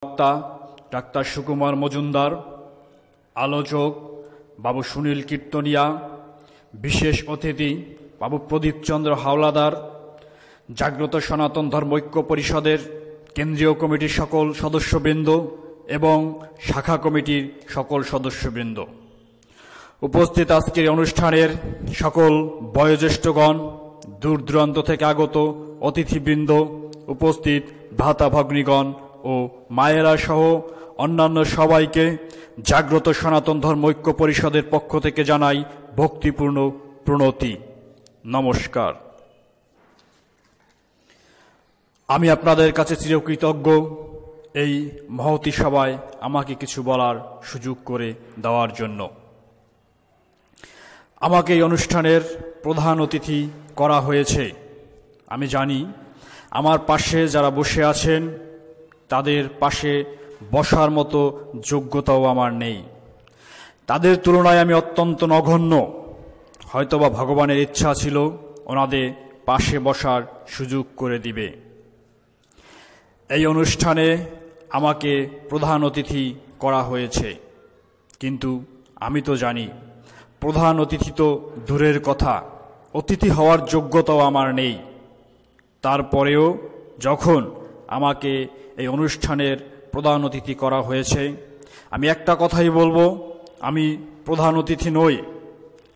বক্তা ডাক্তার সুকুমার মজুমদার, আলোচক বাবু সুনীল কীর্তনিয়া, বিশেষ অতিথি বাবু প্রদীপ চন্দ্র হাওলাদার, জাগ্রত সনাতন ধর্ম ঐক্য পরিষদের কেন্দ্রীয় কমিটির সকল সদস্যবৃন্দ এবং শাখা কমিটির সকল সদস্যবৃন্দ, উপস্থিত আজকের অনুষ্ঠানের সকল বয়োজ্যেষ্ঠগণ, দূর দূরান্ত থেকে আগত অতিথিবৃন্দ, উপস্থিত ভ্রাতা ভগ্নীগণ ও মায়েরা সহ অন্যান্য সবাইকে জাগ্রত সনাতন ধর্ম ঐক্য পরিষদের পক্ষ থেকে জানাই ভক্তিপূর্ণ প্রণতি, নমস্কার। আমি আপনাদের কাছে চিরকৃতজ্ঞ এই মহতী সভায় আমাকে কিছু বলার সুযোগ করে দেওয়ার জন্য। আমাকে এই অনুষ্ঠানের প্রধান অতিথি করা হয়েছে। আমি জানি আমার পাশে যারা বসে আছেন তাদের পাশে বসার মতো যোগ্যতাও আমার নেই। তাদের তুলনায় আমি অত্যন্ত নগণ্য। হয়তোবা ভগবানের ইচ্ছা ছিল ওনাদের পাশে বসার সুযোগ করে দিবে। এই অনুষ্ঠানে আমাকে প্রধান অতিথি করা হয়েছে, কিন্তু আমি তো জানি প্রধান অতিথি তো দূরের কথা, অতিথি হওয়ার যোগ্যতাও আমার নেই। তারপরেও যখন আমাকে এই অনুষ্ঠানের প্রধান অতিথি করা হয়েছে, আমি একটা কথাই বলবো, আমি প্রধান অতিথি নই।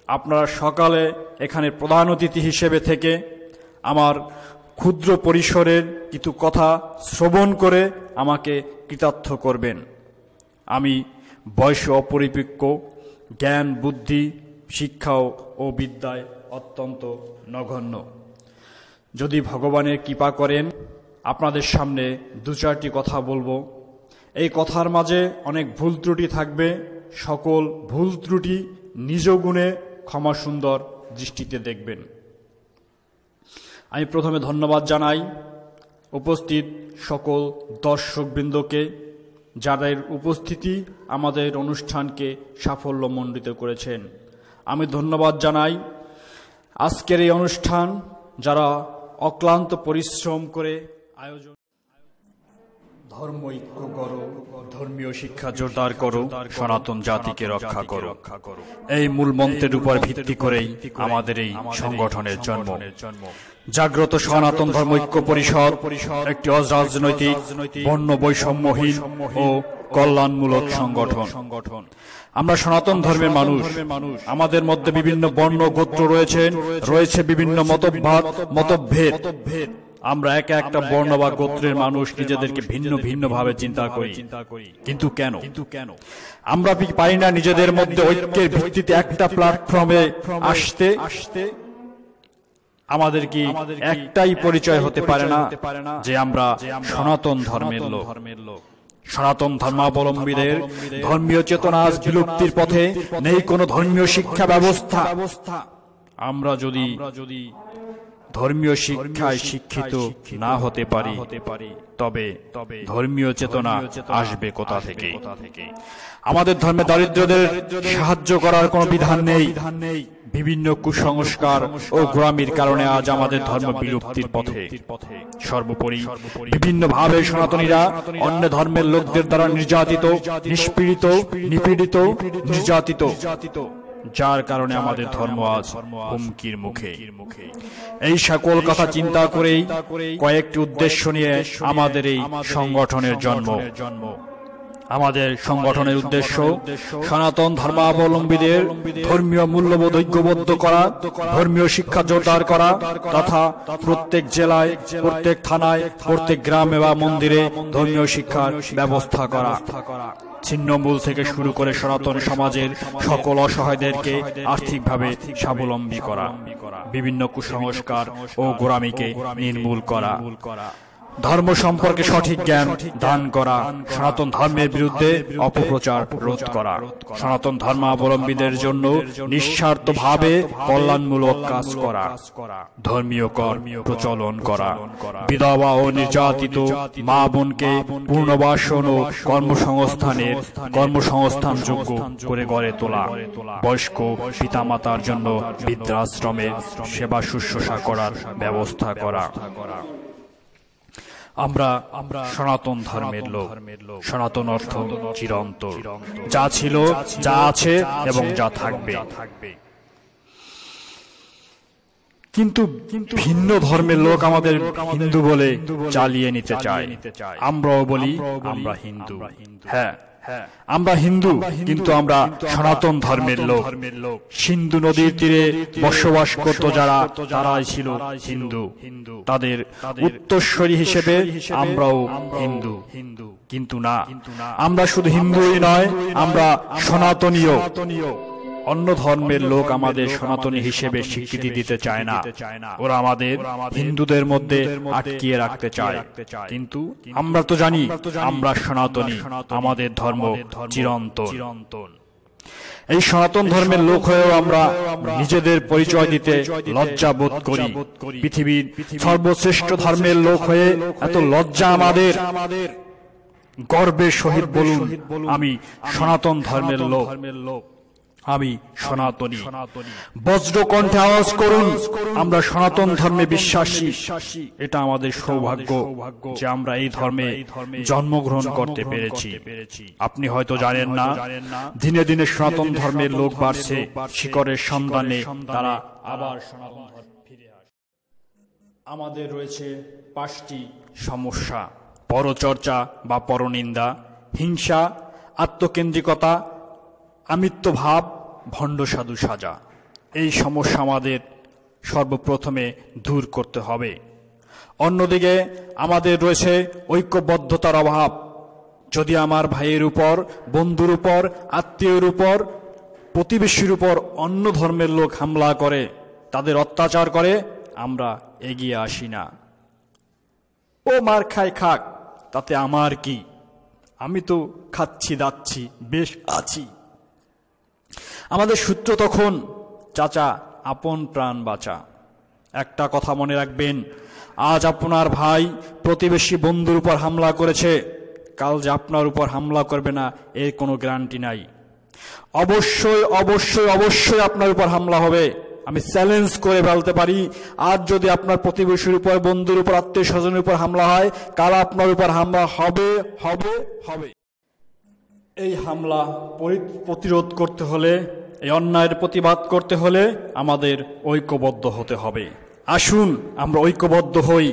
আপনারা সকালে এখানে প্রধান অতিথি হিসেবে থেকে আমার ক্ষুদ্র পরিসরের কিছু কথা শ্রবণ করে আমাকে কৃতার্থ করবেন। আমি বয়সে অপরিপক্ক, জ্ঞান বুদ্ধি শিক্ষা ও বিদ্যায় অত্যন্ত নগণ্য। যদি ভগবানের কৃপা করেন আপনাদের সামনে দু চারটি কথা বলবো। এই কথার মাঝে অনেক ভুল ত্রুটি থাকবে, সকল ভুল ত্রুটি নিজ গুণে ক্ষমা সুন্দর দৃষ্টিতে দেখবেন। আমি প্রথমে ধন্যবাদ জানাই উপস্থিত সকল দর্শকবৃন্দকে, যাদের উপস্থিতি আমাদের অনুষ্ঠানকে সাফল্যমণ্ডিত করেছেন। আমি ধন্যবাদ জানাই আজকের এই অনুষ্ঠান যারা অক্লান্ত পরিশ্রম করে আয়োজন। ধর্ম ঐক্য করো, ধর্মীয় শিক্ষা জোরদার করো, সনাতন জাতিকে রক্ষা করো, এই মূল মন্ত্রের উপর ভিত্তি করেই আমাদের এই সংগঠনের জন্ম। জাগ্রত সনাতন ধর্ম ঐক্য পরিষদ একটি অরাজনৈতিক, বর্ণ বৈষম্যহীন ও কল্যাণমূলক সংগঠন। আমরা সনাতন ধর্মের মানুষ। আমাদের মধ্যে বিভিন্ন বর্ণ গোত্র রয়েছে বিভিন্ন মতভেদ। আমরা একটা বর্ণ বা গোত্রের মানুষ নিজেদেরকে ভিন্ন ভিন্ন ভাবে চিন্তা করি, কিন্তু কেন আমরা পারি না নিজেদের মধ্যে ঐক্যের ভিত্তিতে একটা প্ল্যাটফর্মে আসতে? আমাদের কি একটাই পরিচয় হতে পারে না যে আমরা সনাতন ধর্মের লোক? সনাতন ধর্মাবলম্বীদের ধর্মীয় চেতনা আজ বিলুপ্তির পথে, নেই কোনো ধর্মীয় শিক্ষা ব্যবস্থা। আমরা যদি ধর্মীয় শিক্ষায় শিক্ষিত না হতে পারি তবে ধর্মীয় চেতনা আসবে কোথা থেকে? আমাদের ধর্মে দরিদ্রদের সাহায্য করার কোনো বিধান নেই। বিভিন্ন কুসংস্কার ও গোঁড়ামির কারণে আজ আমাদের ধর্ম বিলুপ্তির পথে। সর্বোপরি বিভিন্ন ভাবে সনাতনীরা অন্য ধর্মের লোকদের দ্বারা নির্যাতিত, নিষ্পীড়িত, নিপীড়িত, নির্যাতিত, যার কারণে আমাদের ধর্ম আজ হুমকির মুখে। এই সকল কথা চিন্তা করেই কয়েকটি উদ্দেশ্য নিয়ে আমাদের এই সংগঠনের জন্ম। আমাদের সংগঠনের উদ্দেশ্য সনাতন ধর্মাবলম্বীদের ধর্মীয় মূল্যবোধ ঐক্যবদ্ধ করা, ধর্মীয় শিক্ষা জোরদার করা তথা প্রত্যেক জেলায়, প্রত্যেক থানায়, প্রত্যেক গ্রামে বা মন্দিরে ধর্মীয় শিক্ষার ব্যবস্থা করা। ছিন্নমূল থেকে শুরু করে সনাতন সমাজের সকল অসহায়দেরকে আর্থিকভাবে স্বাবলম্বী করা, বিভিন্ন কুসংস্কার ও গোঁড়ামিকে নির্মূল করা, ধর্ম সম্পর্কে সঠিক জ্ঞান দান করা, সনাতন ধর্মের বিরুদ্ধে অপপ্রচার রোধ করা, সনাতন ধর্মাবলম্বীদের জন্য নিঃস্বার্থভাবে কল্যাণমূলক কাজ করা, ধর্মীয় কর প্রচলন করা, বিধবা ও নির্যাতিত মা বোনকে পুনর্বাসন ও কর্মসংস্থানযোগ্য করে গড়ে তোলা, বয়স্ক পিতামাতার জন্য বৃদ্ধাশ্রমে সেবা শুশ্রূষা করার ব্যবস্থা করা, আমরা সনাতন ধর্মের লোক। সনাতন অর্থ চিরন্তন, যা ছিল, যা আছে এবং যা থাকবে। কিন্তু ভিন্ন ধর্মের লোক আমাদের হিন্দু বলে চালিয়ে নিতে চায়। আমরাও বলি আমরা হিন্দু। হ্যাঁ, আমরা হিন্দু, কিন্তু আমরা সনাতন ধর্মের লোক। সিন্ধু নদীর তীরে বসবাস করত যারা, তারাই ছিল হিন্দু। তাদের উত্তরসূরি হিসেবে আমরাও হিন্দু। কিন্তু না, আমরা শুধু হিন্দুই নয়, আমরা সনাতনীয়। অন্য ধর্মের লোক আমাদের সনাতনী হিসেবে স্বীকৃতি দিতে চায় না। ওরা আমাদের হিন্দুদের মধ্যে আটকিয়ে রাখতে চায়। কিন্তু আমরা তো জানি আমরা সনাতনী, আমাদের ধর্ম চিরন্তন। এই সনাতন ধর্মের লোক হয়েও আমরা নিজেদের পরিচয় দিতে লজ্জা বোধ করি। পৃথিবীর সর্বশ্রেষ্ঠ ধর্মের লোক হয়ে এত লজ্জা আমাদের। গর্বের সহিত বলুন, আমি সনাতন ধর্মের লোক, আমি সনাতনী। বজ্রকণ্ঠে আওয়াজ করুন, আমরা সনাতন ধর্মে বিশ্বাসী। এটা আমাদের সৌভাগ্য যে আমরা এই ধর্মে জন্মগ্রহণ করতে পেরেছি। আপনি হয়তো জানেন না, দিনে দিনে সনাতন ধর্মের লোক বাড়ছে। শিকড়ের সন্ধানে তারা আবার সনাতন ধর্মে ফিরে আসে। আমাদের রয়েছে 5টি সমস্যা: পরচর্চা বা পরনিন্দা, হিংসা, আত্মকেন্দ্রিকতা, আমিত্বভাব, ভণ্ড সাধু সাজা। এই সমস্যা আমাদের সর্বপ্রথমে দূর করতে হবে। অন্যদিকে আমাদের রয়েছে ঐক্যবদ্ধতার অভাব। যদি আমার ভাইয়ের উপর, বন্ধুর উপর, আত্মীয়ের উপর, প্রতিবেশীর উপর অন্য ধর্মের লোক হামলা করে, তাদের অত্যাচার করে, আমরা এগিয়ে আসি না। ও মার খায় খাক, তাতে আমার কি? আমি তো খাচ্ছি দাচ্ছি, বেশ আছি। আমাদের সূত্র তখন, চাচা আপন প্রাণ বাঁচা। একটা কথা মনে রাখবেন, আজ আপনার ভাই প্রতিবেশী বন্ধুর উপর হামলা করেছে, কাল যে আপনার উপর হামলা করবে না এর কোনো গ্যারান্টি নাই। অবশ্যই অবশ্যই অবশ্যই আপনার উপর হামলা হবে। আমি চ্যালেঞ্জ করে বলতে পারি, আজ যদি আপনার প্রতিবেশীর উপর, বন্ধুর উপর, আত্মীয় স্বজনের উপর হামলা হয়, কাল আপনার উপর হামলা হবে হবে হবে। এই হামলা প্রতিরোধ করতে হলে, এই অন্যায়ের প্রতিবাদ করতে হলে আমাদের ঐক্যবদ্ধ হতে হবে। আসুন আমরা ঐক্যবদ্ধ হই,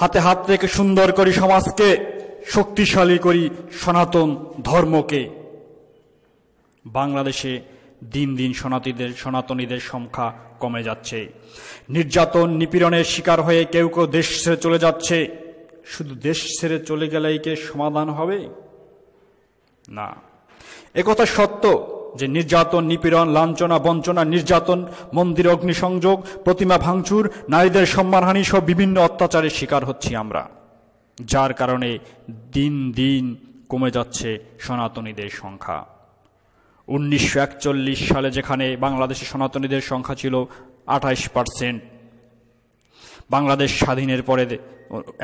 হাতে হাত রেখে সুন্দর করি সমাজকে, শক্তিশালী করি সনাতন ধর্মকে। বাংলাদেশে দিন দিন সনাতনীদের সংখ্যা কমে যাচ্ছে। নির্যাতন, নিপীড়নের শিকার হয়ে কেউ কেউ দেশ ছেড়ে চলে যাচ্ছে। শুধু দেশ ছেড়ে চলে গেলেই কি সমাধান হবে? না। একথা সত্য যে নির্যাতন, নিপীড়ন, লাঞ্ছনা, বঞ্চনা, নির্যাতন, মন্দির অগ্নিসংযোগ, প্রতিমা ভাঙচুর, নারীদের সম্মানহানি সহ বিভিন্ন অত্যাচারের শিকার হচ্ছি আমরা, যার কারণে দিন দিন কমে যাচ্ছে সনাতনীদের সংখ্যা। 1941 সালে যেখানে বাংলাদেশে সনাতনীদের সংখ্যা ছিল 28%, বাংলাদেশ স্বাধীনের পরে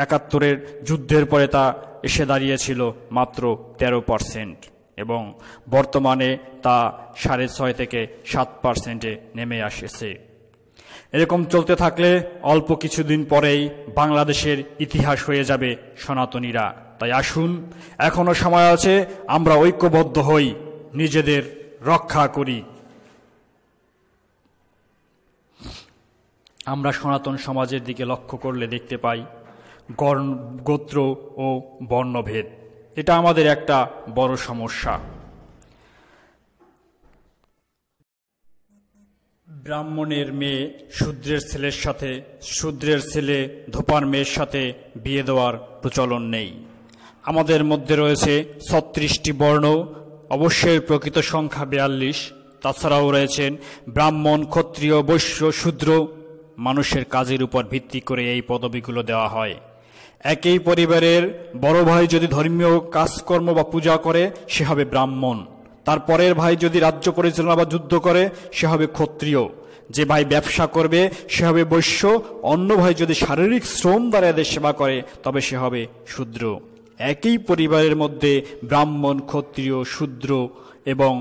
71-এর যুদ্ধের পরে তা এসে দাঁড়িয়েছিল মাত্র 13%, এবং বর্তমানে তা 6.5 থেকে 7%-এ নেমে আসছে। এরকম চলতে থাকলে অল্প কিছুদিন পরেই বাংলাদেশের ইতিহাস হয়ে যাবে সনাতনীরা। তাই আসুন, এখনো সময় আছে, আমরা ঐক্যবদ্ধ হই, নিজেদের রক্ষা করি। আমরা সনাতন সমাজের দিকে লক্ষ্য করলে দেখতে পাই গোত্র ও বর্ণভেদ। এটা আমাদের একটা বড় সমস্যা। ব্রাহ্মণের মেয়ে শূদ্রের ছেলের সাথে, শূদ্রের ছেলে ধোপার মেয়ের সাথে বিয়ে দেওয়ার প্রচলন নেই। আমাদের মধ্যে রয়েছে 36টি বর্ণ, অবশ্যই প্রকৃত সংখ্যা 42। তাছাড়াও রয়েছেন ব্রাহ্মণ, ক্ষত্রিয়, বৈশ্য, শূদ্র। মানুষের কাজের উপর ভিত্তি করে এই পদবিগুলো দেওয়া হয়। একই পরিবারের বড় ভাই যদি ধর্মীয় কাজকর্ম বা পূজা করে, সে হবে ব্রাহ্মণ। তার পরের ভাই যদি রাজ্য পরিচালনা বা যুদ্ধ করে, সে হবে ক্ষত্রিয়। যে ভাই ব্যবসা করবে সে হবে বৈশ্য। অন্য ভাই যদি শারীরিক শ্রম দ্বারা এদের সেবা করে, তবে সে হবে শূদ্র। একই পরিবারের মধ্যে ব্রাহ্মণ, ক্ষত্রিয়, শূদ্র এবং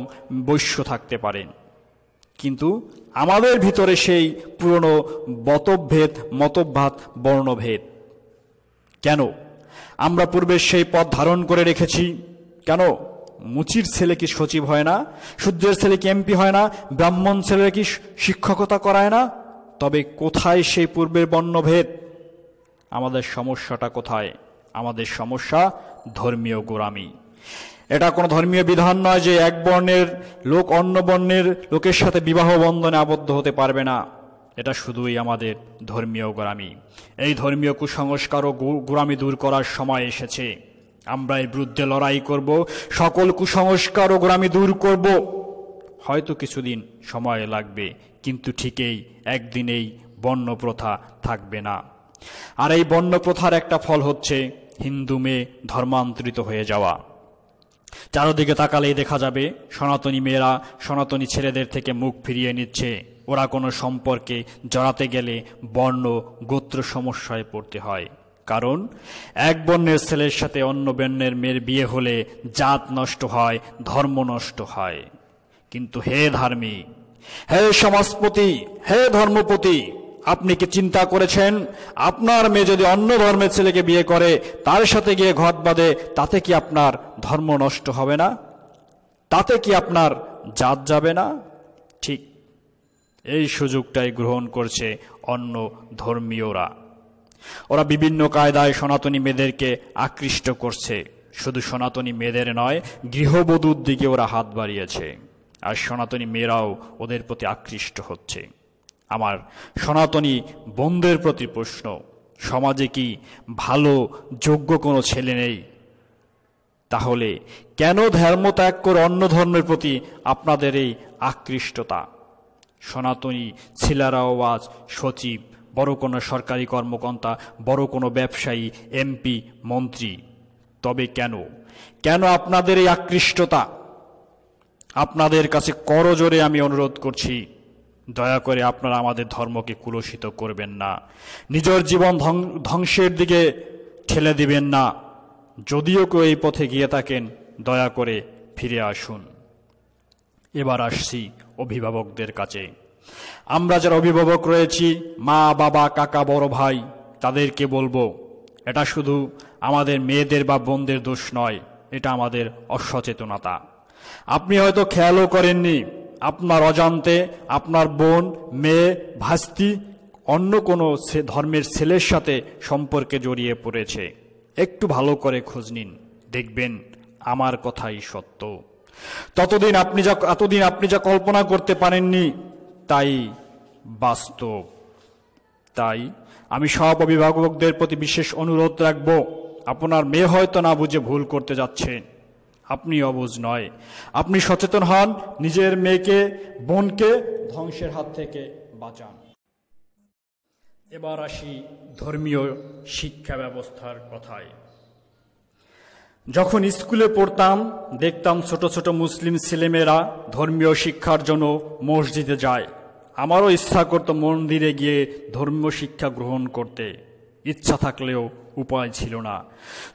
বৈশ্য থাকতে পারেন, কিন্তু আমাদের ভিতরে সেই পুরনো মতভেদ, মতভেদ, বর্ণভেদ। কেন? আমরা পূর্বে সেই পদ ধারণ করে রেখেছি। কেন? মুচির ছেলে কি সচিব হয় না? শূদ্রের ছেলে কি এমপি হয় না? ব্রাহ্মণ ছেলেরা কি শিক্ষকতা করায় না? তবে কোথায় সেই পূর্বের বর্ণভেদ? আমাদের সমস্যাটা কোথায়? আমাদের সমস্যা ধর্মীয় গোঁড়ামি। এটা কোনো ধর্মীয় বিধান নয় যে এক বর্ণের লোক অন্য বর্ণের লোকের সাথে বিবাহ বন্ধনে আবদ্ধ হতে পারবে না। এটা শুধুই আমাদের ধর্মীয় গোঁড়ামি। এই ধর্মীয় কুসংস্কার ও গোঁড়ামি দূর করার সময় এসেছে। আমরা এর বিরুদ্ধে লড়াই করব, সকল কুসংস্কার ও গোঁড়ামি দূর করব। হয়তো কিছুদিন সময় লাগবে, কিন্তু ঠিকই একদিনেই বর্ণ প্রথা থাকবে না। আর এই বর্ণ প্রথার একটা ফল হচ্ছে হিন্দু মেয়ে ধর্মান্তরিত হয়ে যাওয়া। চারদিকে তাকালেই দেখা যাবে সনাতনী মেয়েরা সনাতনী ছেলেদের থেকে মুখ ফিরিয়ে নিচ্ছে। ওরা কোনো সম্পর্কে জড়াতে গেলে বর্ণ গোত্র সমস্যায় পড়তে হয়। কারণ এক বর্ণের ছেলের সাথে অন্য বর্ণের মেয়ের বিয়ে হলে জাত নষ্ট হয়, ধর্ম নষ্ট হয়। কিন্তু হে ধার্মিক, হে সমাজপতি, হে ধর্মপতি, আপনি কি চিন্তা করেছেন আপনার মেয়ে যদি অন্য ধর্মের ছেলেকে বিয়ে করে, তার সাথে গিয়ে ঘট বাঁধে, তাতে কি আপনার ধর্ম নষ্ট হবে না? তাতে কি আপনার জাত যাবে না? ঠিক এই সুযোগটাই গ্রহণ করছে অন্য ধর্মীয়রা। ওরা বিভিন্ন কায়দায় সনাতনী মেয়েদেরকে আকৃষ্ট করছে। শুধু সনাতনী মেয়েদের নয়, গৃহবধূর দিকে ওরা হাত বাড়িয়েছে, আর সনাতনী মেয়েরাও ওদের প্রতি আকৃষ্ট হচ্ছে। আমার সনাতনী বোনদের প্রতি প্রশ্ন, সমাজে কি ভালো যোগ্য কোনো ছেলে নেই? তাহলে কেন ধর্ম ত্যাগ করে অন্য ধর্মের প্রতি আপনাদের এই আকৃষ্টতা? সনাতনী ছেলেরাও আজ সচিব, বড় কোনো সরকারি কর্মকর্তা, বড় কোনো ব্যবসায়ী, এমপি, মন্ত্রী। তবে কেন কেন আপনাদের এই আকৃষ্টতা? আপনাদের কাছে করজোরে আমি অনুরোধ করছি, দয়া করে আপনারা আমাদের ধর্মকে কুলসিত করবেন না, নিজের জীবন ধ্বংসের দিকে ঠেলে দিবেন না। যদিও কেউ এই পথে গিয়ে থাকেন, দয়া করে ফিরে আসুন। এবার আসছি অভিভাবকদের কাছে। আমরা যারা অভিভাবক রয়েছি, মা, বাবা, কাকা, বড় ভাই, তাদেরকে বলবো, এটা শুধু আমাদের মেয়েদের বা বোনদের দোষ নয়, এটা আমাদের অসচেতনতা। আপনি হয়তো খেয়ালও করেননি, আপনার অজান্তে আপনার বোন, মেয়ে, ভাস্তি অন্য কোনো ধর্মের ছেলের সাথে সম্পর্কে জড়িয়ে পড়েছে। একটু ভালো করে খোঁজ নিন, দেখবেন আমার কথাই সত্য। এতদিন আপনি যা কল্পনা করতে পারেননি তাই বাস্তব। তাই আমি সব অভিভাবকদের প্রতি বিশেষ অনুরোধ রাখব, আপনার মেয়ে হয়তো না বুঝে ভুল করতে যাচ্ছেন, আপনি অবুঝ নয়, আপনি সচেতন হন, নিজের মেয়েকে, বোনকে ধ্বংসের হাত থেকে বাঁচান। এবার আসি ধর্মীয় শিক্ষা ব্যবস্থার কথায়। যখন স্কুলে পড়তাম, দেখতাম ছোট ছোট মুসলিম ছেলেমেয়েরা ধর্মীয় শিক্ষার জন্য মসজিদে যায়। আমারও ইচ্ছা করতো মন্দিরে গিয়ে ধর্মীয় শিক্ষা গ্রহণ করতে, ইচ্ছা থাকলেও উপায় ছিল না।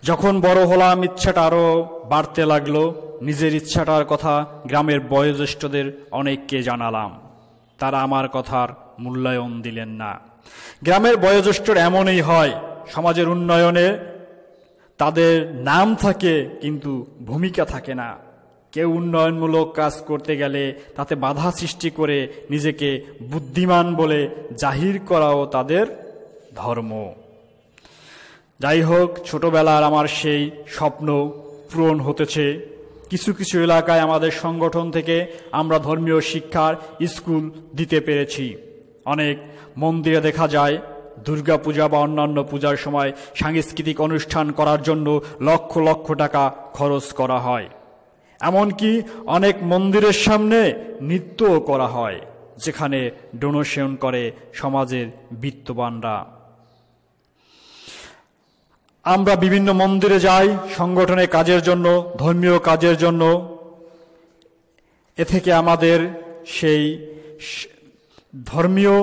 যখন বড় হলাম, ইচ্ছাটা আরও বাড়তে লাগলো। নিজের ইচ্ছাটার কথা গ্রামের বয়োজ্যেষ্ঠদের অনেককে জানালাম, তারা আমার কথার মূল্যায়ন দিলেন না। গ্রামের বয়োজ্যেষ্ঠরা এমনই হয়, সমাজের উন্নয়নে তাদের নাম থাকে কিন্তু ভূমিকা থাকে না। কেউ উন্নয়নমূলক কাজ করতে গেলে তাতে বাধা সৃষ্টি করে নিজেকে বুদ্ধিমান বলে জাহির করাও তাদের ধর্ম। যাই হোক, ছোটবেলার আমার সেই স্বপ্ন পূরণ হতেছে। কিছু কিছু এলাকায় আমাদের সংগঠন থেকে আমরা ধর্মীয় শিক্ষার স্কুল দিতে পেরেছি। অনেক মন্দিরে দেখা যায় দুর্গাপূজা বা অন্যান্য পূজার সময় সাংস্কৃতিক অনুষ্ঠান করার জন্য লক্ষ লক্ষ টাকা খরচ করা হয়। এমনকি অনেক মন্দিরের সামনে নৃত্যও করা হয়, যেখানে ডোনেশন করে সমাজের বিত্তবানরা। আমরা বিভিন্ন মন্দিরে যাই সংগঠনের কাজের জন্য, ধর্মীয় কাজের জন্য। এ থেকে আমাদের সেই ধর্মীয়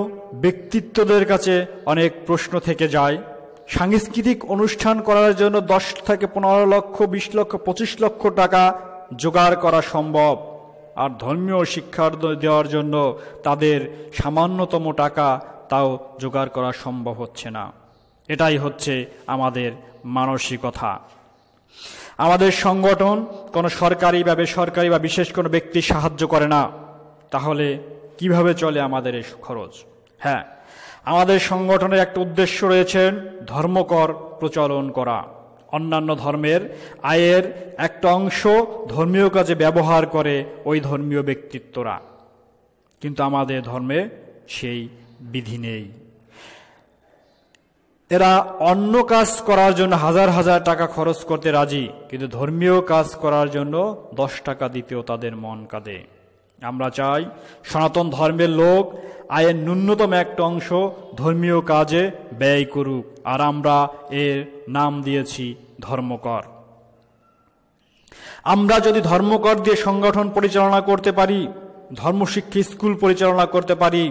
ব্যক্তিত্বদের কাছে অনেক প্রশ্ন থেকে যায়। সাংস্কৃতিক অনুষ্ঠান করার জন্য 10 থেকে 15 লক্ষ, 20 লক্ষ, 25 লক্ষ টাকা জোগাড় করা সম্ভব, আর ধর্মীয় শিক্ষা দেওয়ার জন্য তাদের সামান্যতম টাকা তাও জোগাড় করা সম্ভব হচ্ছে না। এটাই হচ্ছে আমাদের মানসিকতা। আমাদের সংগঠন কোনো সরকারি বা বেসরকারি বা বিশেষ কোনো ব্যক্তি সাহায্য করে না, তাহলে কিভাবে চলে আমাদের এই খরচ? হ্যাঁ, আমাদের সংগঠনের একটা উদ্দেশ্য রয়েছে, ধর্মকর প্রচলন করা। অন্যান্য ধর্মের আয়ের একটা অংশ ধর্মীয় কাজে ব্যবহার করে ওই ধর্মীয় ব্যক্তিত্বরা, কিন্তু আমাদের ধর্মে সেই বিধি নেই। এরা অন্য কাজ করার জন্য হাজার হাজার টাকা খরচ করতে রাজি, কিন্তু ধর্মীয় কাজ করার জন্য 10 টাকা দিতেও তাদের মন কাঁদে। আমরা চাই সনাতন ধর্মের লোক আয়ের ন্যূনতম একটা অংশ ধর্মীয় কাজে ব্যয় করুক, আর আমরা এর নাম দিয়েছি ধর্মকর। আমরা যদি ধর্মকর দিয়ে সংগঠন পরিচালনা করতে পারি, ধর্মশিক্ষা স্কুল পরিচালনা করতে পারি,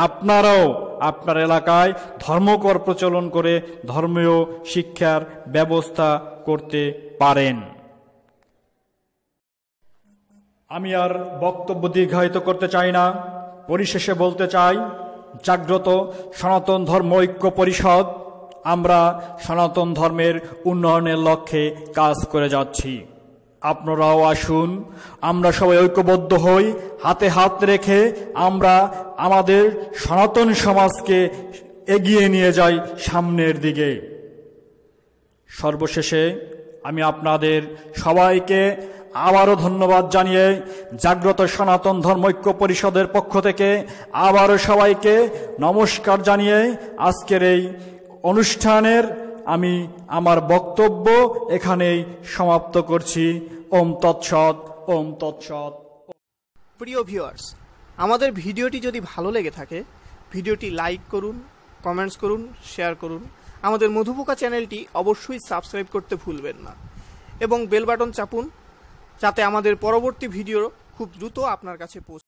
আপনারাও আপনার এলাকায় ধর্মকর প্রচলন করে ধর্মীয় শিক্ষার ব্যবস্থা করতে পারেন। আমি আর বক্তব্য দীর্ঘায়িত করতে চাই না। পরিশেষে বলতে চাই, জাগ্রত সনাতন ধর্ম ঐক্য পরিষদ আমরা সনাতন ধর্মের উন্নয়নের লক্ষ্যে কাজ করে যাচ্ছি। আপনারাও আসুন, আমরা সবাই ঐক্যবদ্ধ হই, হাতে হাত রেখে আমরা আমাদের সনাতন সমাজকে এগিয়ে নিয়ে যাই সামনের দিকে। সর্বশেষে আমি আপনাদের সবাইকে আবারও ধন্যবাদ জানিয়ে জাগ্রত সনাতন ধর্ম ঐক্য পরিষদের পক্ষ থেকে আবারও সবাইকে নমস্কার জানিয়ে আজকের এই অনুষ্ঠানের আমি আমার বক্তব্য এখানেই সমাপ্ত করছি। ওম তৎসৎ, ওম তৎসৎ। প্রিয় ভিউয়ার্স, আমাদের ভিডিওটি যদি ভালো লেগে থাকে ভিডিওটি লাইক করুন, কমেন্টস করুন, শেয়ার করুন। আমাদের মধুপোকা চ্যানেলটি অবশ্যই সাবস্ক্রাইব করতে ভুলবেন না এবং বেল বাটন চাপুন, যাতে আমাদের পরবর্তী ভিডিও খুব দ্রুত আপনার কাছে পৌঁছে।